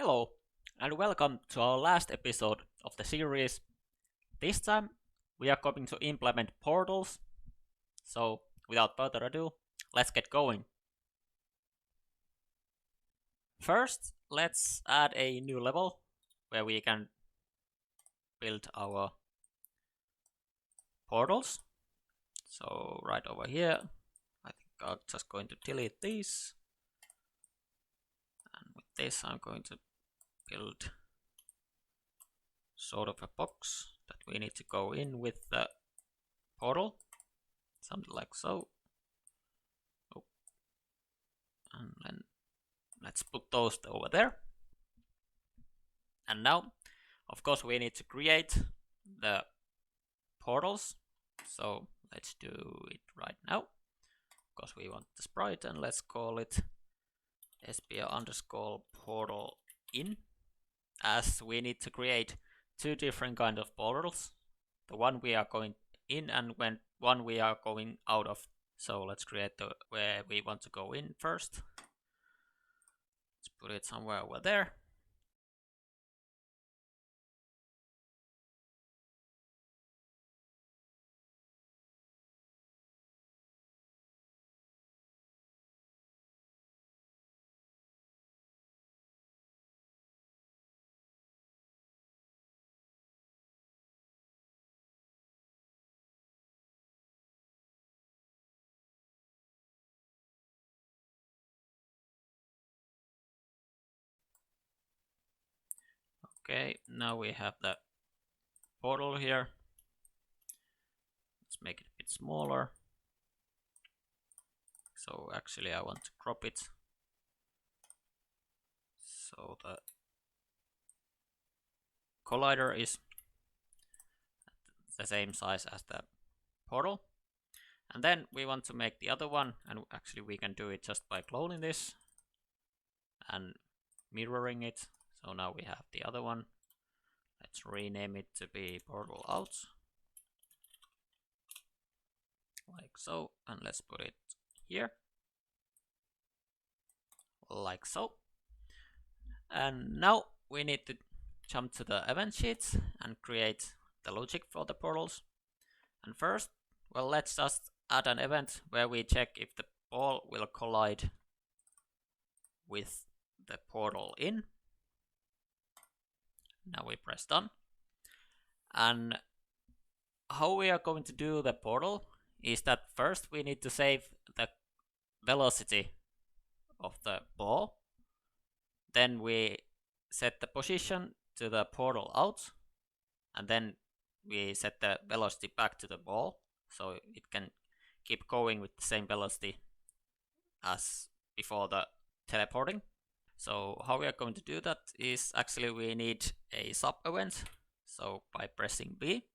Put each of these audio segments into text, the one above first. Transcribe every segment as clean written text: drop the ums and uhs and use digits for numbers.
Hello, and welcome to our last episode of the series. This time, we are going to implement portals. So, without further ado, let's get going. First, let's add a new level where we can build our portals. So, right over here, I think I'm just going to delete these. And with this, I'm going to build sort of a box that we need to go in with the portal, something like so. Oh. And then let's put those over there. And now, of course, we need to create the portals. So let's do it right now, because we want the sprite, and let's call it sbr_portal in, as we need to create two different kind of portals, the one we are going in and one we are going out of. So let's create the where we want to go in first. Let's put it somewhere over there. Okay, now we have the portal here. Let's make it a bit smaller. So actually I want to crop it so the collider is the same size as the portal. And then we want to make the other one, and actually we can do it just by cloning this and mirroring it. So now we have the other one. Let's rename it to be portal out, like so, and let's put it here, like so. And now we need to jump to the event sheets and create the logic for the portals. And first, well, let's just add an event where we check if the ball will collide with the portal in. Now we press done. And how we are going to do the portal is that first we need to save the velocity of the ball. Then we set the position to the portal out, and then we set the velocity back to the ball, so it can keep going with the same velocity as before the teleporting. So how we are going to do that is actually we need a sub event. So by pressing B,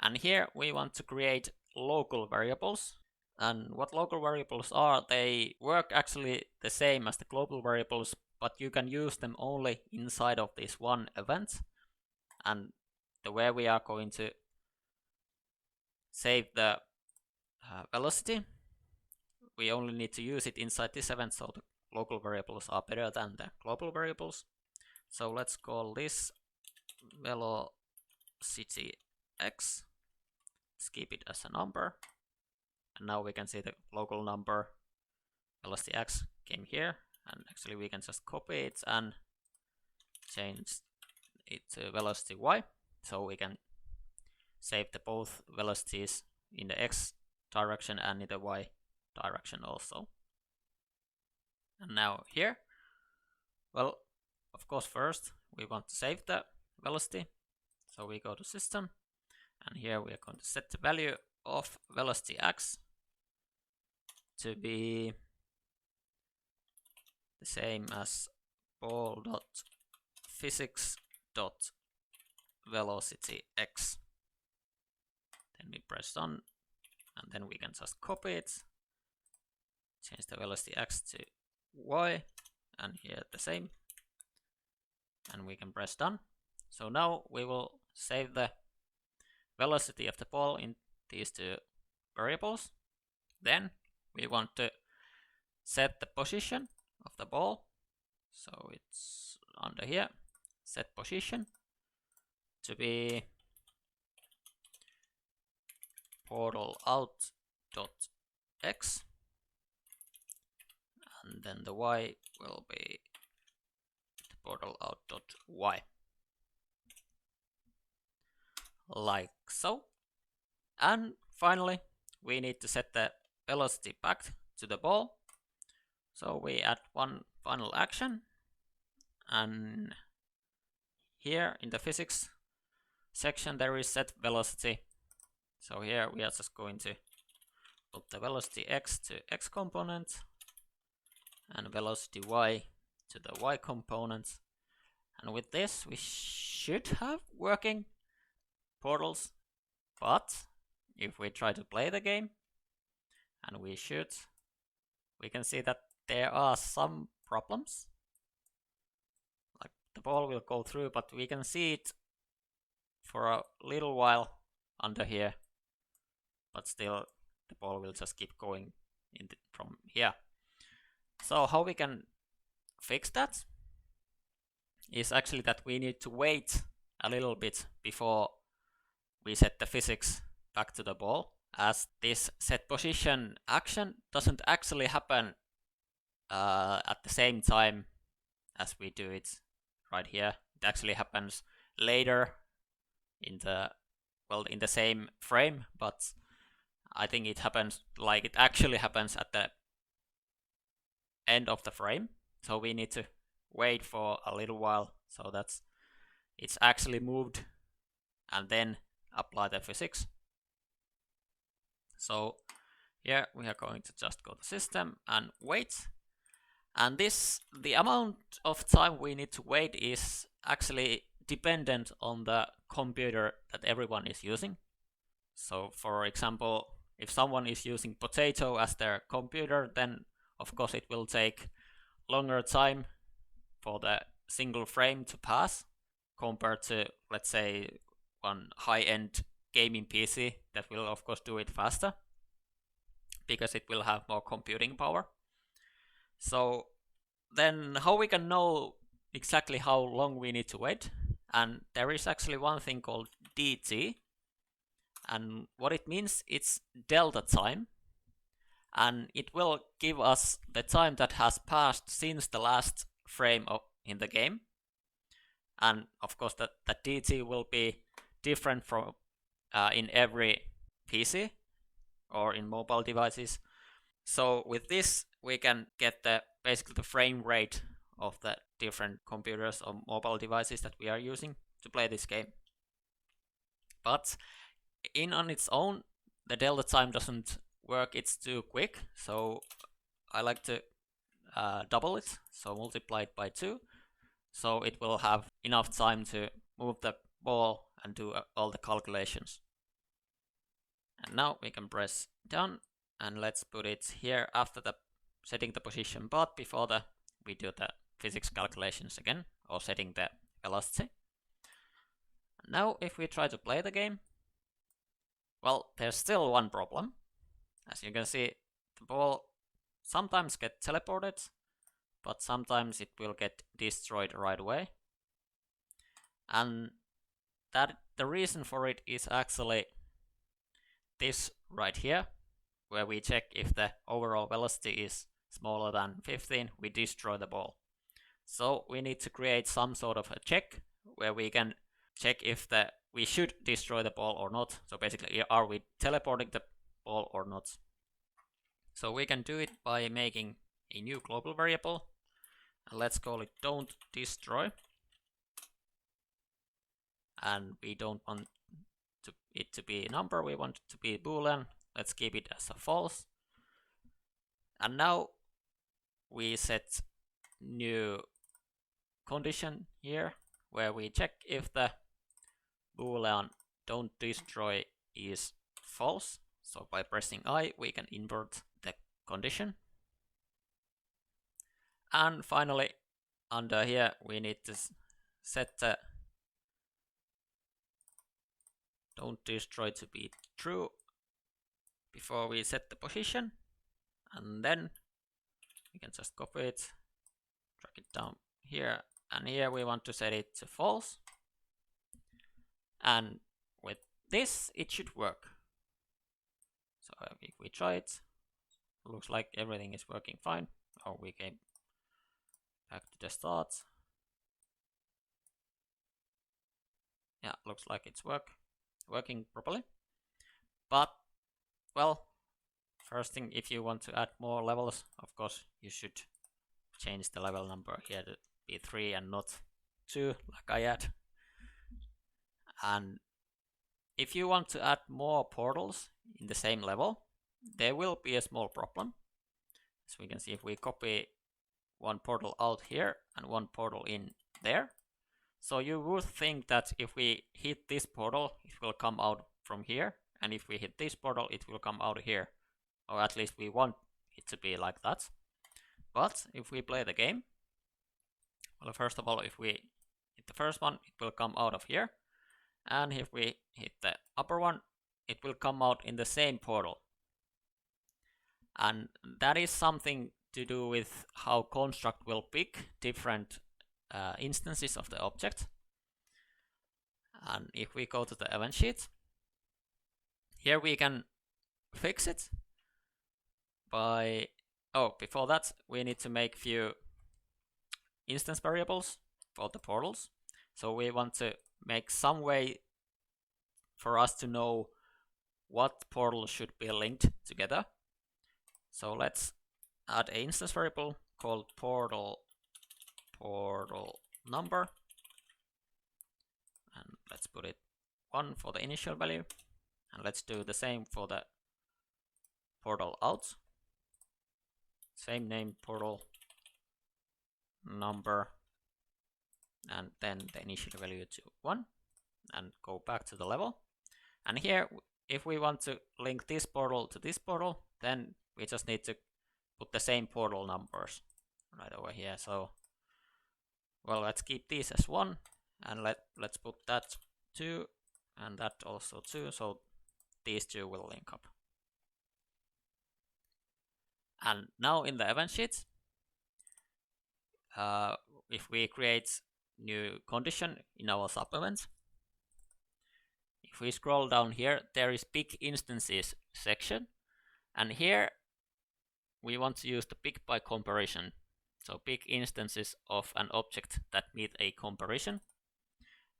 and here we want to create local variables. And what local variables are, they work actually the same as the global variables, but you can use them only inside of this one event. And the way we are going to save the velocity, we only need to use it inside this event, so the local variables are better than the global variables. So let's call this velocity x. Let's keep it as a number. And now we can see the local number velocity x came here, and actually we can just copy it and change it to velocity y, so we can save the both velocities in the x direction and in the y direction also. And now here, well, of course first we want to save the velocity, so we go to system, and here we are going to set the value of velocity x to be the same as ball.physics.velocity x. Then we press on, and then we can just copy it, change the velocity x to y, and here the same, and we can press done. So now we will save the velocity of the ball in these two variables. Then we want to set the position of the ball, so it's under here, set position to be portal out dot x, and then the y will be the portal out dot y, like so. And finally, we need to set the velocity back to the ball. So we add one final action, and here in the physics section there is set velocity. So here we are just going to put the velocity x to x component and velocity y to the y component. And with this we should have working portals, but if we try to play the game, and we can see that there are some problems. Like the ball will go through, but we can see it for a little while under here, but still the ball will just keep going from here. So how we can fix that is actually that we need to wait a little bit before we set the physics back to the ball, as this set position action doesn't actually happen at the same time as we do it right here. It actually happens later in the same frame, but I think it happens like it actually happens at the end of the frame. So we need to wait for a little while so that it's actually moved and then apply the physics. So here we are going to just go to system and wait. And the amount of time we need to wait is actually dependent on the computer that everyone is using. So for example, if someone is using Potato as their computer, then of course it will take longer time for the single frame to pass compared to, let's say, one high-end gaming PC that will of course do it faster because it will have more computing power. So then how we can know exactly how long we need to wait? And there is actually one thing called DT, and what it means, it's delta time, and it will give us the time that has passed since the last frame in the game. And of course that DT will be different from in every PC or in mobile devices. So with this we can get basically the frame rate of the different computers or mobile devices that we are using to play this game. But on its own, the delta time doesn't work, it's too quick. So I like to double it, so multiply it by 2. So it will have enough time to move the ball and do all the calculations. And now we can press done, and let's put it here after the setting the position, but before we do the physics calculations again, or setting the velocity. Now if we try to play the game, well, there's still one problem. As you can see, the ball sometimes gets teleported, but sometimes it will get destroyed right away. And the reason for it is actually this right here, where we check if the overall velocity is smaller than 15, we destroy the ball. So we need to create some sort of a check where we can check if we should destroy the ball or not. So basically, are we teleporting the ball or not? So we can do it by making a new global variable, and let's call it don't destroy. And we don't want it to be a number, we want it to be Boolean. Let's keep it as a false. And now we set new condition here where we check if the Boolean don't destroy is false. So by pressing I, we can invert the condition. And finally, under here, we need to set the don't destroy to be true before we set the position. And then we can just copy it, drag it down here, and here we want to set it to false. And with this, it should work. So if we try it, looks like everything is working fine. Or we came back to the start. Yeah, looks like it's working properly. But, well, first thing, if you want to add more levels, of course, you should change the level number here to be 3 and not 2, like I had. And if you want to add more portals in the same level, there will be a small problem. So we can see if we copy one portal out here and one portal in there. So you would think that if we hit this portal, it will come out from here. And if we hit this portal, it will come out here. Or at least we want it to be like that. But if we play the game, well, first of all, if we hit the first one, it will come out of here. And if we hit the upper one, it will come out in the same portal. And that is something to do with how construct will pick different instances of the object. And if we go to the event sheet, here we can fix it by, before that we need to make few instance variables for the portals. So we want to make some way for us to know what portal should be linked together. So let's add an instance variable called portal number, and let's put it 1 for the initial value, and let's do the same for the portal out. Same name, portal number, and then the initial value to 1, and go back to the level. And here, if we want to link this portal to this portal, then we just need to put the same portal numbers right over here. So, well, let's keep these as 1, and let's put that 2 and that also 2, so these two will link up. And now in the event sheet, if we create new condition in our sub event, if we scroll down here, there is pick instances section, and here we want to use the pick by comparison. So pick instances of an object that meet a comparison.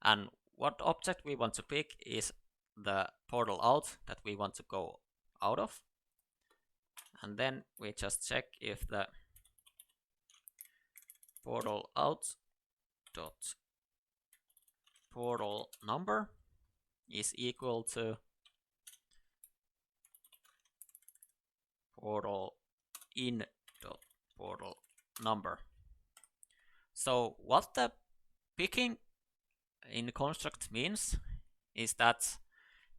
And what object we want to pick is the portal out that we want to go out of. And then we just check if the portal out dot portal number is equal to portal in dot portal number. So what the picking in construct means is that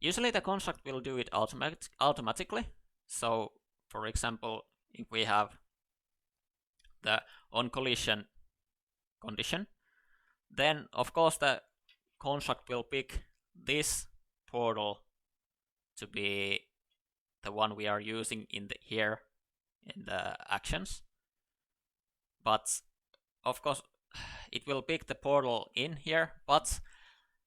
usually the construct will do it automatically. So for example, if we have the on collision condition, then of course the construct will pick this portal to be the one we are using in the here in the actions. But of course it will pick the portal in here, but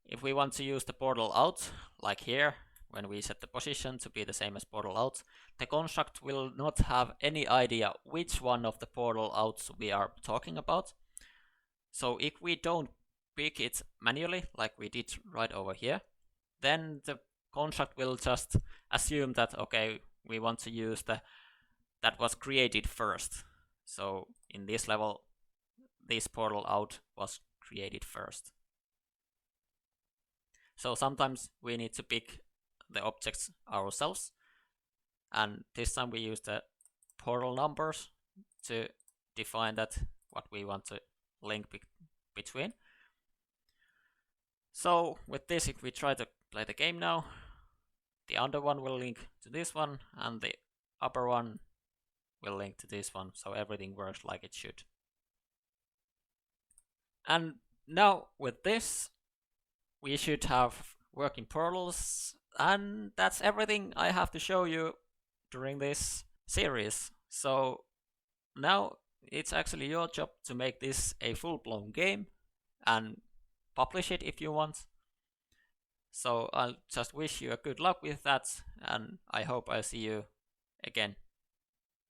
if we want to use the portal out, like here, when we set the position to be the same as portal out, the construct will not have any idea which one of the portal outs we are talking about. So if we don't pick it manually, like we did right over here, then the construct will just assume that, okay, we want to use the that was created first. So in this level, this portal out was created first. So sometimes we need to pick the objects ourselves, and this time we use the portal numbers to define that what we want to link between. So with this, if we try to play the game now, the under one will link to this one and the upper one will link to this one, so everything works like it should. And now with this, we should have working portals, and that's everything I have to show you during this series. So now it's actually your job to make this a full-blown game and publish it if you want. So I'll just wish you a good luck with that, and I hope I'll see you again.